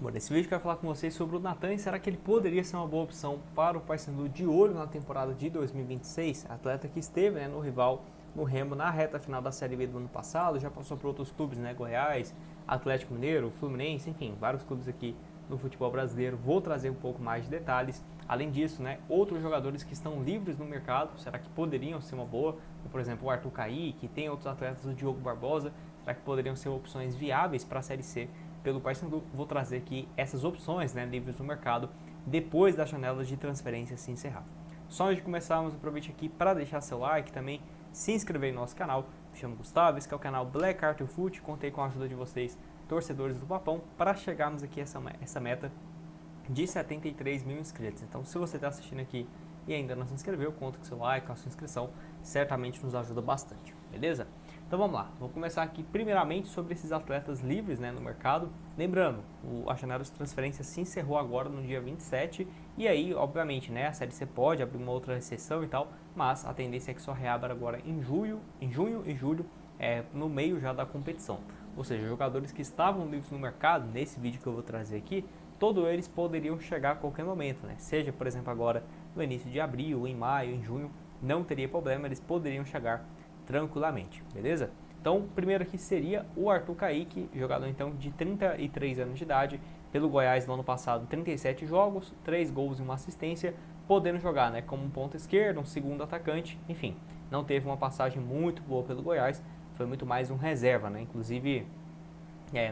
Bom, nesse vídeo eu quero falar com vocês sobre o Nathan e será que ele poderia ser uma boa opção para o Paysandu de olho na temporada de 2026? Atleta que esteve no rival no Remo na reta final da Série B do ano passado, já passou por outros clubes, Goiás, Atlético Mineiro, Fluminense, enfim, vários clubes aqui no futebol brasileiro. Vou trazer um pouco mais de detalhes. Além disso, outros jogadores que estão livres no mercado, será que poderiam ser uma boa? Por exemplo, o Arthur Caíque, tem outros atletas, o Diogo Barbosa, será que poderiam ser opções viáveis para a Série C? Pelo Paysandu, vou trazer aqui essas opções livres no mercado depois das janelas de transferência se encerrar. Só antes de começarmos, aproveite aqui para deixar seu like, também se inscrever no nosso canal. Me chamo Gustavo, esse é o canal Black Art Foot. Contei com a ajuda de vocês, torcedores do Papão, para chegarmos aqui a essa meta de 73 mil inscritos. Então, se você está assistindo aqui e ainda não se inscreveu, conto com seu like, com a sua inscrição, certamente nos ajuda bastante, beleza? Então vamos lá, vou começar aqui primeiramente sobre esses atletas livres no mercado. Lembrando, a janela de transferência se encerrou agora no dia 27 e aí, obviamente, a Série C pode abrir uma outra recessão e tal, mas a tendência é que só reabra agora em junho e julho, no meio já da competição. Ou seja, jogadores que estavam livres no mercado, nesse vídeo que eu vou trazer aqui, todos eles poderiam chegar a qualquer momento, seja, por exemplo, agora no início de abril, em maio, em junho, não teria problema, eles poderiam chegar tranquilamente, beleza? Então, primeiro aqui seria o Arthur Caíque, jogador então de 33 anos de idade, pelo Goiás no ano passado, 37 jogos, 3 gols e uma assistência, podendo jogar como um ponta esquerda, um segundo atacante, enfim, não teve uma passagem muito boa pelo Goiás, foi muito mais um reserva, inclusive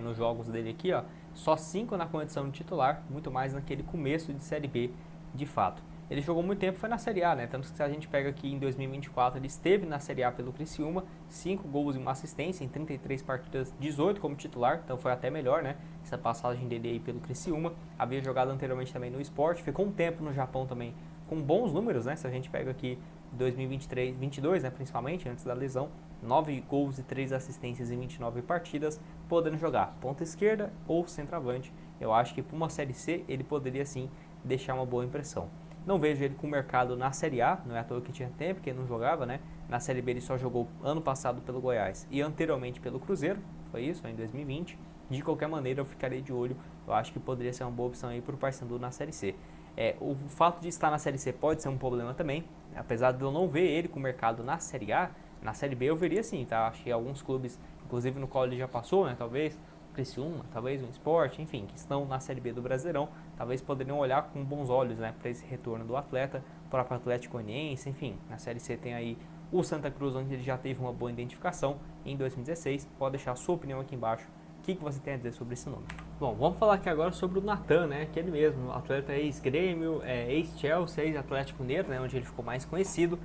nos jogos dele aqui, só 5 na condição de titular, muito mais naquele começo de Série B de fato. Ele jogou muito tempo, foi na Série A, tanto que se a gente pega aqui em 2024, ele esteve na Série A pelo Criciúma, 5 gols e uma assistência em 33 partidas, 18 como titular, então foi até melhor, essa passagem dele aí pelo Criciúma. Havia jogado anteriormente também no Sport, ficou um tempo no Japão também com bons números, se a gente pega aqui 2023, 22, principalmente, antes da lesão, 9 gols e 3 assistências em 29 partidas, podendo jogar ponta esquerda ou centroavante. Eu acho que para uma Série C ele poderia sim deixar uma boa impressão. Não vejo ele com o mercado na Série A, não é à toa que tinha tempo, que ele não jogava, Na Série B ele só jogou ano passado pelo Goiás e anteriormente pelo Cruzeiro, foi isso, em 2020. De qualquer maneira eu ficaria de olho, eu acho que poderia ser uma boa opção aí para o Paysandu na Série C. O fato de estar na Série C pode ser um problema também, apesar de eu não ver ele com o mercado na Série A, na Série B eu veria sim, tá? Acho que alguns clubes, inclusive no qual ele já passou, talvez, Criciúma, talvez um Sport, enfim, que estão na Série B do Brasileirão, talvez poderiam olhar com bons olhos para esse retorno do atleta, o próprio Atlético Goianiense, enfim, na Série C tem aí o Santa Cruz, onde ele já teve uma boa identificação em 2016, pode deixar a sua opinião aqui embaixo, o que você tem a dizer sobre esse nome? Bom, vamos falar aqui agora sobre o Nathan, aquele mesmo, atleta ex-Grêmio, ex-Chelsea, ex-Atlético Mineiro, onde ele ficou mais conhecido,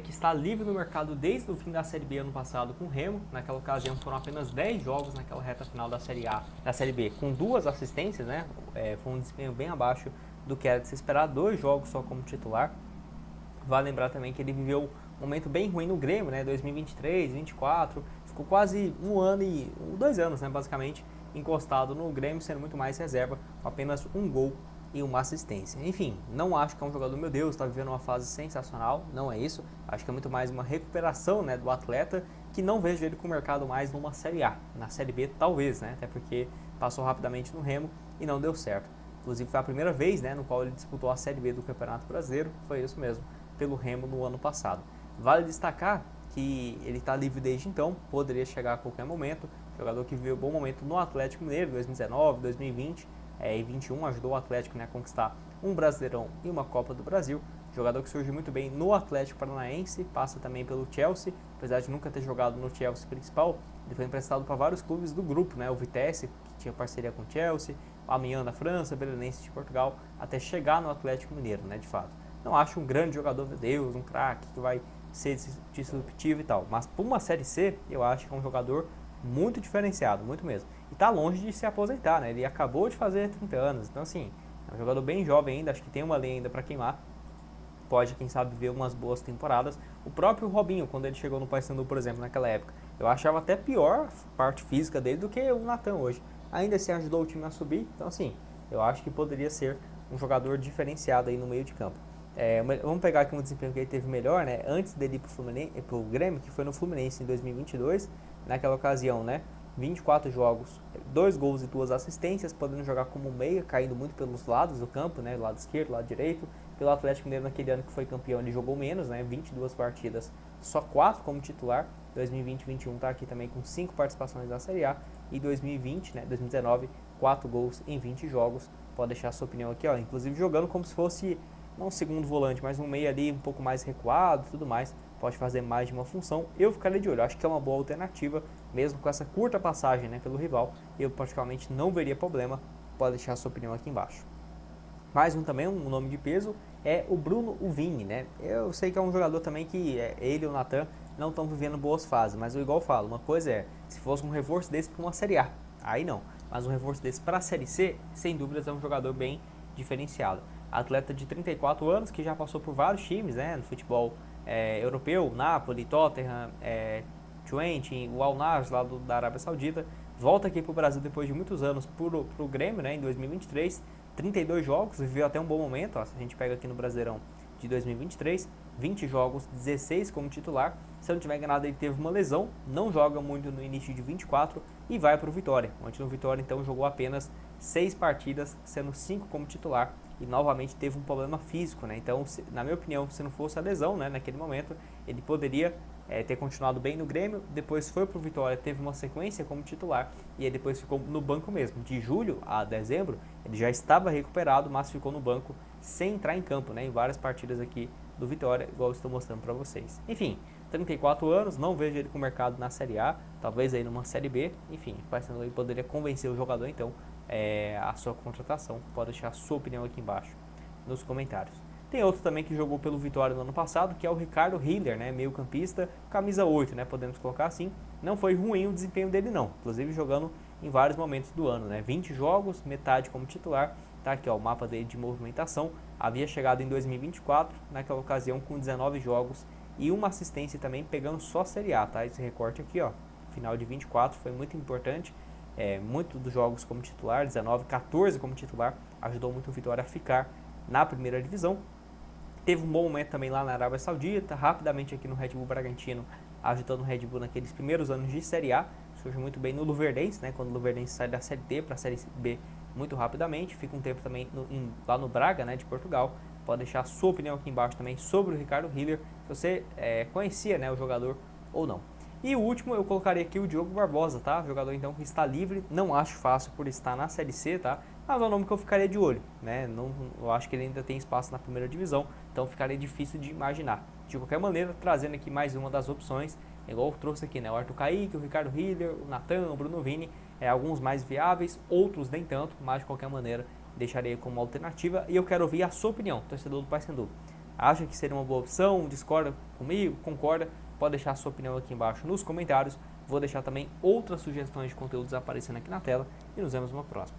que está livre no mercado desde o fim da Série B ano passado com o Remo. Naquela ocasião foram apenas 10 jogos naquela reta final da Série A, da Série B, com 2 assistências, foi um desempenho bem abaixo do que era de se esperar, 2 jogos só como titular. Vale lembrar também que ele viveu um momento bem ruim no Grêmio, 2023, 2024, ficou quase 1 ano e 2 anos, basicamente, encostado no Grêmio, sendo muito mais reserva, com apenas 1 gol e uma assistência. Enfim, não acho que é um jogador, meu Deus, está vivendo uma fase sensacional, não é isso. Acho que é muito mais uma recuperação do atleta, que não vejo ele com o mercado mais numa Série A. Na Série B, talvez, até porque passou rapidamente no Remo e não deu certo. Inclusive, foi a primeira vez no qual ele disputou a Série B do Campeonato Brasileiro, foi isso mesmo, pelo Remo no ano passado. Vale destacar que ele está livre desde então, poderia chegar a qualquer momento, jogador que viveu um bom momento no Atlético Mineiro, 2019, 2020 e 2021, ajudou o Atlético a conquistar um Brasileirão e uma Copa do Brasil, jogador que surgiu muito bem no Atlético Paranaense, passa também pelo Chelsea, apesar de nunca ter jogado no Chelsea principal, ele foi emprestado para vários clubes do grupo, o Vitesse, que tinha parceria com o Chelsea, o Amiens da França, o Belenenses de Portugal, até chegar no Atlético Mineiro, de fato. Não acho um grande jogador, meu Deus, um craque que vai ser disruptivo e tal, mas para uma Série C, eu acho que é um jogador muito diferenciado, muito mesmo. E está longe de se aposentar, ele acabou de fazer 30 anos, então assim, é um jogador bem jovem ainda, acho que tem uma lenha ainda para queimar, pode, quem sabe, ver umas boas temporadas. O próprio Robinho, quando ele chegou no Paysandu, por exemplo, naquela época, eu achava até pior a parte física dele do que o Nathan hoje. Ainda assim ajudou o time a subir, então assim, eu acho que poderia ser um jogador diferenciado aí no meio de campo. Vamos pegar aqui um desempenho que ele teve melhor, antes dele ir pro Grêmio, que foi no Fluminense em 2022, naquela ocasião, 24 jogos, 2 gols e 2 assistências, podendo jogar como meia, caindo muito pelos lados do campo, né, lado esquerdo, lado direito. Pelo Atlético Mineiro naquele ano que foi campeão, ele jogou menos, né, 22 partidas, só 4 como titular. 2020-21 está aqui também com 5 participações na Série A, e 2020, né, 2019, 4 gols em 20 jogos. Pode deixar a sua opinião aqui, ó, inclusive jogando como se fosse não um segundo volante, mas um meio ali um pouco mais recuado e tudo mais. Pode fazer mais de uma função. Eu ficaria de olho, acho que é uma boa alternativa, mesmo com essa curta passagem, né, pelo rival. Eu praticamente não veria problema. Pode deixar a sua opinião aqui embaixo. Mais um também, um nome de peso, é o Bruno Uvini, né? Eu sei que é um jogador também que ele e o Natan não estão vivendo boas fases, mas eu igual falo, uma coisa é, se fosse um reforço desse para uma Série A, aí não. Mas um reforço desse para a Série C, sem dúvidas é um jogador bem diferenciado. Atleta de 34 anos, que já passou por vários times, né, no futebol europeu, Napoli, Tottenham, Twente, o Al Nassr lá da Arábia Saudita. Volta aqui para o Brasil depois de muitos anos para o Grêmio, né, em 2023. 32 jogos, viveu até um bom momento, ó, se a gente pega aqui no Brasileirão de 2023, 20 jogos, 16 como titular. Se eu não tiver enganado, ele teve uma lesão, não joga muito no início de 24 e vai para o Vitória. Ontem no Vitória, então, jogou apenas 6 partidas, sendo 5 como titular, e novamente teve um problema físico, né? Então, na minha opinião, se não fosse a lesão, né, naquele momento, ele poderia ter continuado bem no Grêmio, depois foi para o Vitória, teve uma sequência como titular, e aí depois ficou no banco mesmo. De julho a dezembro, ele já estava recuperado, mas ficou no banco sem entrar em campo, né, em várias partidas aqui do Vitória, igual eu estou mostrando para vocês. Enfim, 34 anos, não vejo ele com o mercado na Série A, talvez aí numa Série B, enfim, o Paysandu aí poderia convencer o jogador, então, a sua contratação. Pode deixar a sua opinião aqui embaixo nos comentários. Tem outro também que jogou pelo Vitória no ano passado, que é o Ricardo Hiller, né, meio campista, camisa 8, né, podemos colocar assim. Não foi ruim o desempenho dele não, inclusive jogando em vários momentos do ano, né, 20 jogos, metade como titular. Tá aqui, ó, o mapa dele de movimentação. Havia chegado em 2024, naquela ocasião com 19 jogos e uma assistência também, pegando só Série A, tá? Esse recorte aqui, ó, final de 24 foi muito importante. Muito dos jogos como titular, 19, 14 como titular, ajudou muito o Vitória a ficar na primeira divisão. Teve um bom momento também lá na Arábia Saudita, rapidamente aqui no Red Bull Bragantino, ajudando o Red Bull naqueles primeiros anos de Série A. Surge muito bem no Luverdense, né, quando o Luverdense sai da Série D para a Série B muito rapidamente. Fica um tempo também lá no Braga, né, de Portugal. Pode deixar a sua opinião aqui embaixo também sobre o Ricardo Hiller, se você conhecia, né, o jogador ou não. E o último eu colocaria aqui o Diogo Barbosa, tá? Jogador então que está livre, não acho fácil por estar na Série C, tá? Mas é um nome que eu ficaria de olho, né? Não, eu acho que ele ainda tem espaço na primeira divisão, então ficaria difícil de imaginar. De qualquer maneira, trazendo aqui mais uma das opções, igual eu trouxe aqui, né? O Arthur Kaique, o Ricardo Hiller, o Natan, o Bruno Vini, alguns mais viáveis, outros nem tanto, mas de qualquer maneira deixarei como alternativa. E eu quero ouvir a sua opinião, torcedor do Paysandu. Acha que seria uma boa opção? Discorda comigo? Concorda? Pode deixar a sua opinião aqui embaixo nos comentários. Vou deixar também outras sugestões de conteúdos aparecendo aqui na tela e nos vemos numa próxima.